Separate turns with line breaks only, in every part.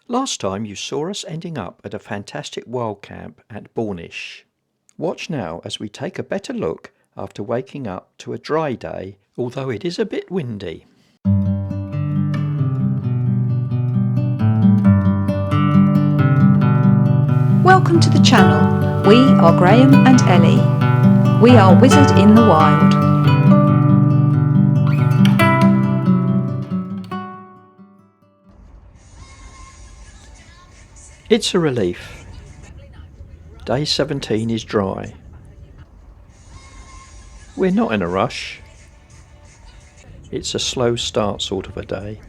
Last time you saw us ending up at a fantastic wildcamp at Bornish. Watch now as we take a better look after waking up to a dry day, although it is a bit windy.
Welcome to the channel. We are Graham and Ellie. We are Wizard in the Wild.
It's a relief. Day 17 is dry. We're not in a rush. It's a slow start sort of a day.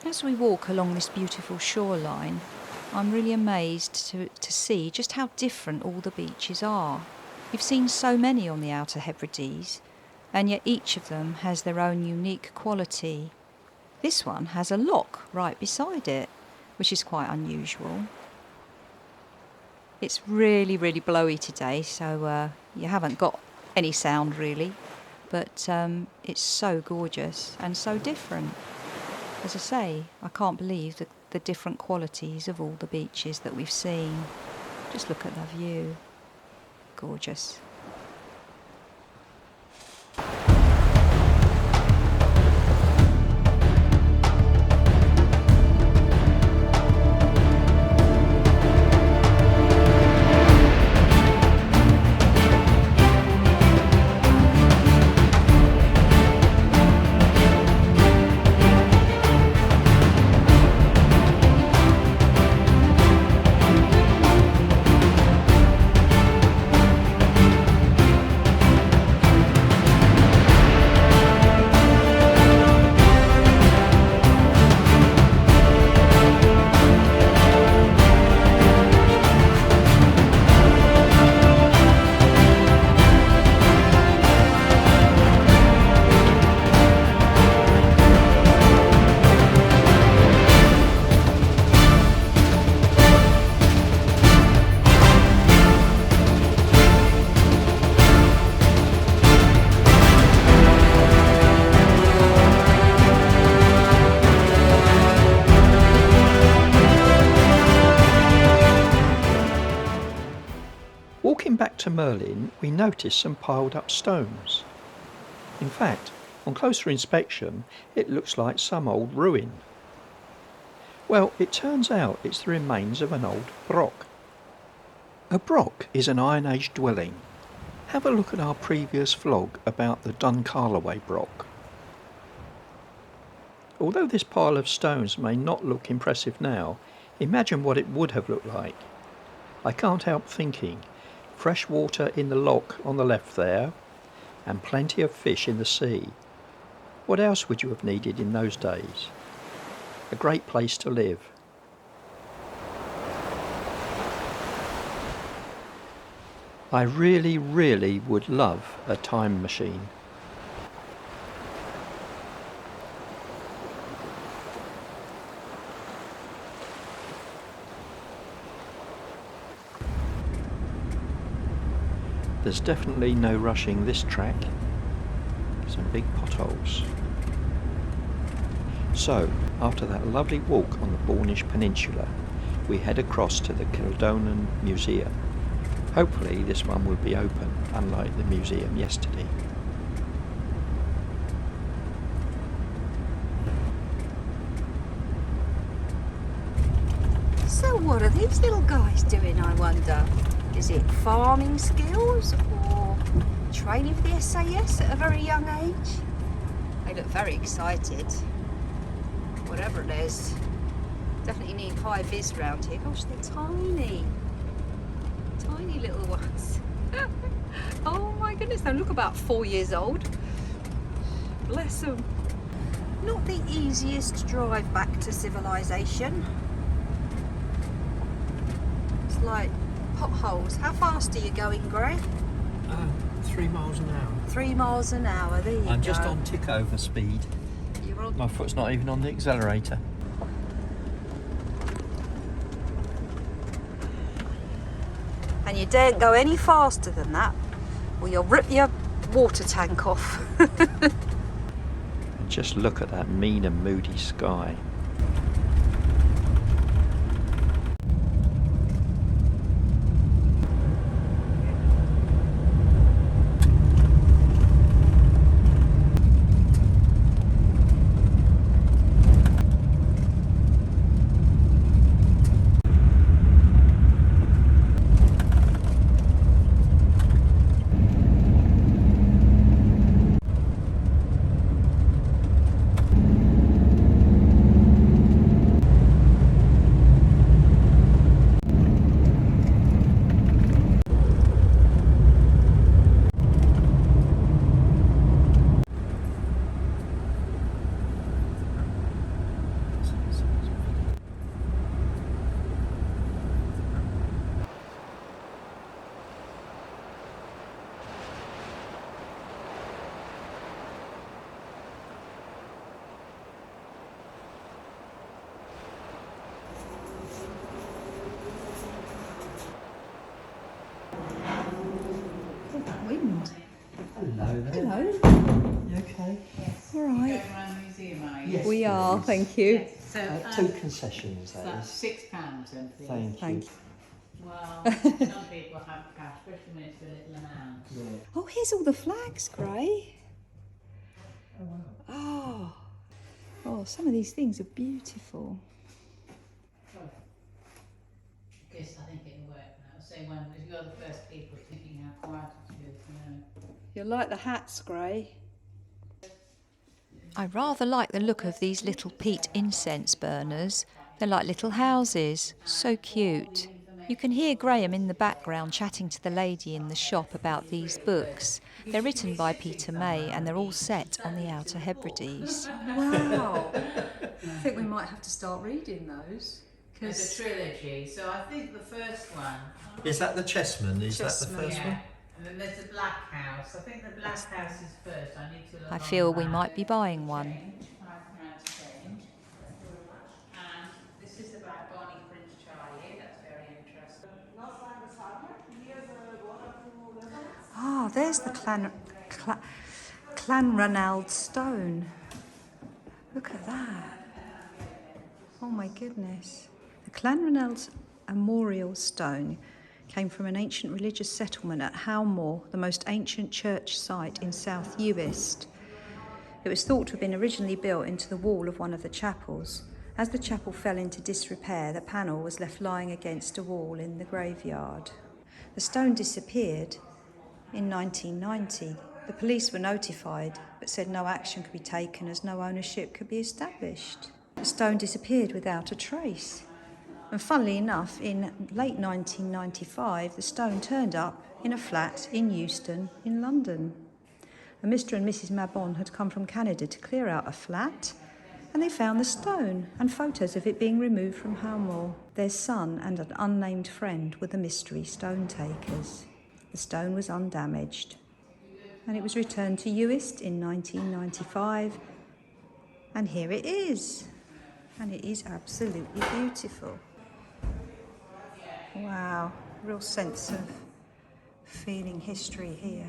As we walk along this beautiful shoreline, I'm really amazed to see just how different all the beaches are. You've seen so many on the Outer Hebrides, and yet each of them has their own unique quality. This one has a lock right beside it, which is quite unusual. It's really, really blowy today, so you haven't got any sound really, but it's so gorgeous and so different. As I say, I can't believe the different qualities of all the beaches that we've seen. Just look at the view. Gorgeous.
Walking back to Merlin, we noticed some piled up stones. In fact, on closer inspection, it looks like some old ruin. Well, it turns out it's the remains of an old Broch. A Broch is an Iron Age dwelling. Have a look at our previous vlog about the Duncarlaway Broch. Although this pile of stones may not look impressive now, imagine what it would have looked like. I can't help thinking, fresh water in the loch on the left there, and plenty of fish in the sea. What else would you have needed in those days? A great place to live. I really would love a time machine. There's definitely no rushing this track. Some big potholes. So, after that lovely walk on the Bornish Peninsula, we head across to the Kildonan Museum. Hopefully this one will be open, unlike the museum yesterday.
So what are these little guys doing, I wonder? Is it farming skills or training for the SAS at a very young age? They look very excited. Whatever it is. Definitely need high vis round here. Gosh, they're tiny. Tiny little ones. Oh my goodness, they look about 4 years old. Bless them. Not the easiest drive back to civilization. It's like potholes. How fast are you going, Gray?
3 miles an hour.
3 miles an hour, there you go.
I'm just on tick over speed.
You're on...
My foot's not even on the accelerator.
And you daren't go any faster than that, or you'll rip your water tank off.
And just look at that mean and moody sky.
Wind.
Hello there.
Hello.
You okay?
Yes.
All right.
Campervan Museum, are you?
Yes,
We are,
please.
thank you.
Yes. So,
2 concessions,
so
that
that's
is.
£6 then, please.
Thank you.
Thank you.
Well, some people have cash, especially when it's a little amount.
Yeah.
Oh, here's all the flags, Gray.
Oh, wow.
Oh. Oh, some of these things are beautiful.
Yes, I think it'll work now. So when you're the first people thinking how quiet it is, you know.
You like the hats, Gray?
I rather like the look of these little peat incense burners. They're like little houses, so cute. You can hear Graham in the background chatting to the lady in the shop about these books. They're written by Peter May and they're all set on the Outer Hebrides.
Wow. I think we might have to start reading those.
There's a trilogy, so I think the first one.
Is that the Chessman? Is that the
Chessman,
first
Yeah.
one?
And then there's the Black House. I think the Black House is first. I need to look
I
on
feel we
that.
might be buying one.
£5 change. And this is about Barney Prince Charlie. That's very interesting.
Ah, there's the Clanranald stone. Look at that. Oh my goodness. The Clanranald memorial stone came from an ancient religious settlement at Howmore, the most ancient church site in South Uist. It was thought to have been originally built into the wall of one of the chapels. As the chapel fell into disrepair, the panel was left lying against a wall in the graveyard. The stone disappeared in 1990. The police were notified, but said no action could be taken as no ownership could be established. The stone disappeared without a trace. And funnily enough, in late 1995, the stone turned up in a flat in Euston in London. And Mr. and Mrs. Mabon had come from Canada to clear out a flat, and they found the stone and photos of it being removed from Howmore. Their son and an unnamed friend were the mystery stone takers. The stone was undamaged, and it was returned to Uist in 1995, and here it is. And it is absolutely beautiful. Wow, real sense of feeling history here.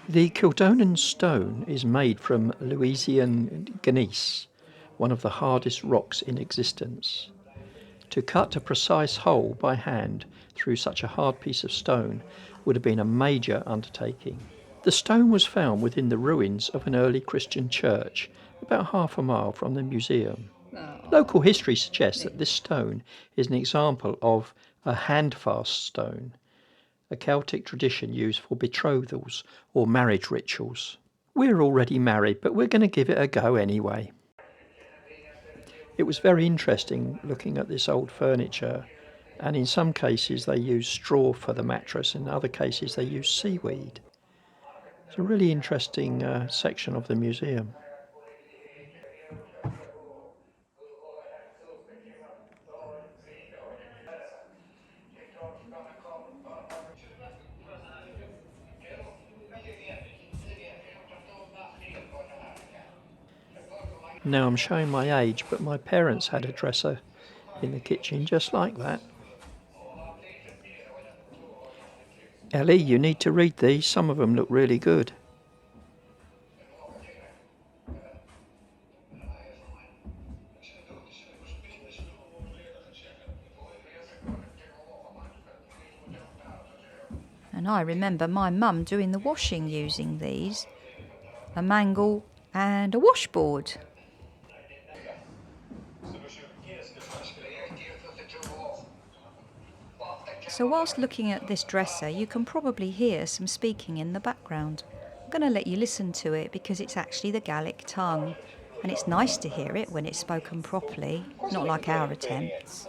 The Kildonan stone is made from Louisian gneiss, one of the hardest rocks in existence. To cut a precise hole by hand through such a hard piece of stone would have been a major undertaking. The stone was found within the ruins of an early Christian church, about half a mile from the museum. Local history suggests that this stone is an example of a handfast stone, a Celtic tradition used for betrothals or marriage rituals. We're already married, but we're going to give it a go anyway. It was very interesting looking at this old furniture and in some cases they use straw for the mattress, in other cases they use seaweed. It's a really interesting section of the museum. Now I'm showing my age, but my parents had a dresser in the kitchen just like that. Ellie, you need to read these, some of them look really good.
And I remember my mum doing the washing using these, a mangle and a washboard. So whilst looking at this dresser, you can probably hear some speaking in the background. I'm going to let you listen to it because it's actually the Gaelic tongue, and it's nice to hear it when it's spoken properly, not like our attempts.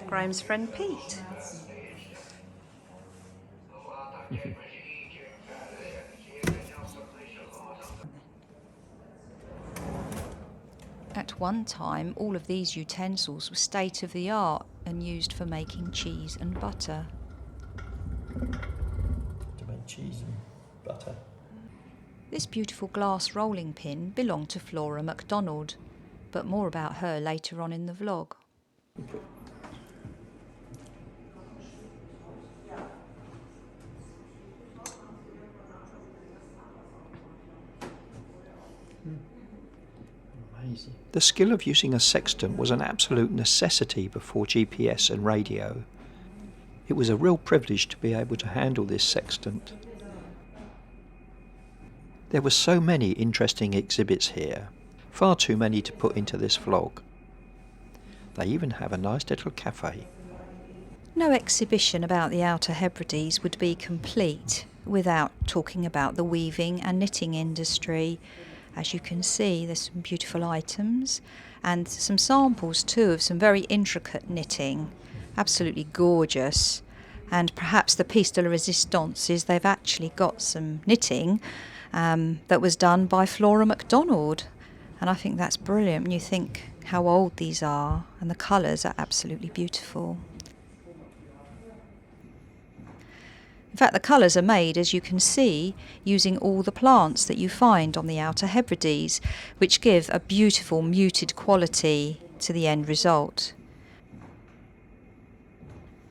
Graham's friend Pete. At one time, all of these utensils were state of the art and used for making cheese and butter.
To make cheese and butter.
This beautiful glass rolling pin belonged to Flora Macdonald, but more about her later on in the vlog.
Amazing. The skill of using a sextant was an absolute necessity before GPS and radio. It was a real privilege to be able to handle this sextant. There were so many interesting exhibits here, far too many to put into this vlog. They even have a nice little cafe.
No exhibition about the Outer Hebrides would be complete without talking about the weaving and knitting industry. As you can see, there's some beautiful items and some samples too of some very intricate knitting, absolutely gorgeous. And perhaps the piece de la resistance is they've actually got some knitting that was done by Flora Macdonald, and I think that's brilliant when you think how old these are, and the colours are absolutely beautiful. In fact, the colours are made, as you can see, using all the plants that you find on the Outer Hebrides, which give a beautiful muted quality to the end result.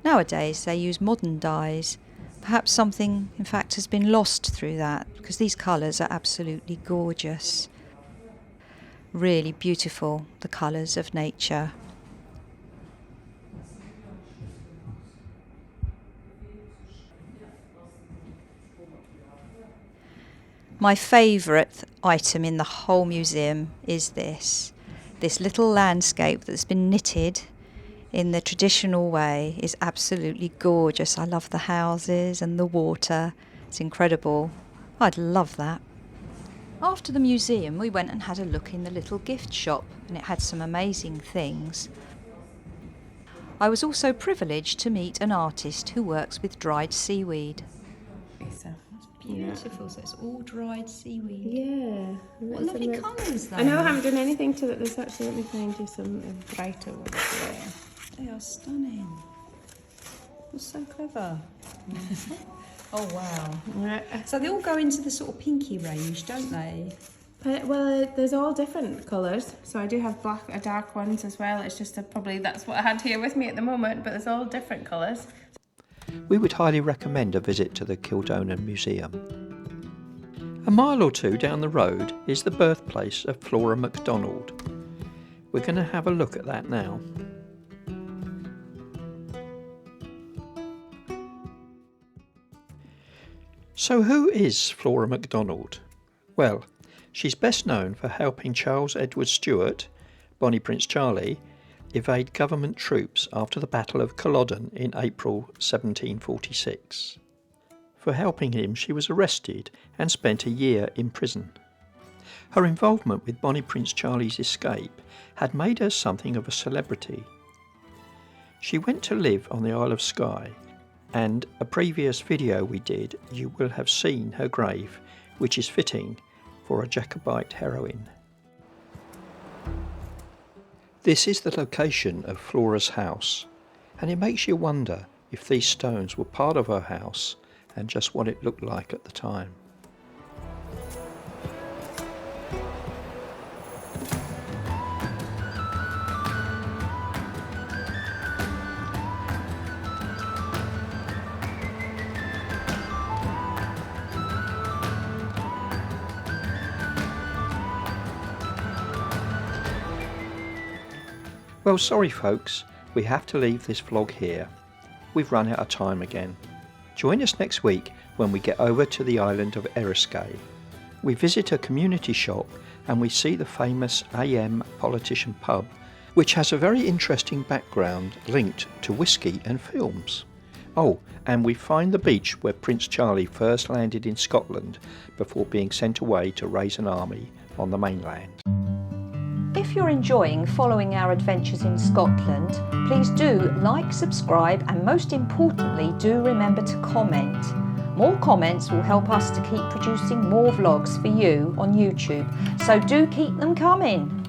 Nowadays they use modern dyes. Perhaps something, in fact, has been lost through that, because these colours are absolutely gorgeous. Really beautiful, the colours of nature. My favourite item in the whole museum is this little landscape that's been knitted in the traditional way is absolutely gorgeous. I love the houses and the water. It's incredible. I'd love that. After the museum, we went and had a look in the little gift shop, and it had some amazing things. I was also privileged to meet an artist who works with dried seaweed.
It's beautiful, so it's all dried seaweed.
Yeah.
What lovely colours though.
I know I haven't done anything to it. There's actually, let me find you some brighter ones. Yeah.
They are stunning. That's so clever. Oh wow.
Right.
So they all go into the sort of pinky range, don't they?
Well, there's all different colours. So I do have dark ones as well. It's just probably that's what I had here with me at the moment, but there's all different colours.
We would highly recommend a visit to the Kildonan Museum. A mile or two down the road is the birthplace of Flora Macdonald. We're going to have a look at that now. So who is Flora Macdonald? Well, she's best known for helping Charles Edward Stuart, Bonnie Prince Charlie, evade government troops after the Battle of Culloden in April 1746. For helping him, she was arrested and spent a year in prison. Her involvement with Bonnie Prince Charlie's escape had made her something of a celebrity. She went to live on the Isle of Skye, and a previous video we did, you will have seen her grave, which is fitting for a Jacobite heroine. This is the location of Flora's house, and it makes you wonder if these stones were part of her house and just what it looked like at the time. Well, sorry folks, we have to leave this vlog here. We've run out of time again. Join us next week when we get over to the island of Eriskay. We visit a community shop and we see the famous AM Politician pub, which has a very interesting background linked to whisky and films. Oh, and we find the beach where Prince Charlie first landed in Scotland before being sent away to raise an army on the mainland.
If you're enjoying following our adventures in Scotland, please do like, subscribe, and most importantly, do remember to comment. More comments will help us to keep producing more vlogs for you on YouTube, so do keep them coming.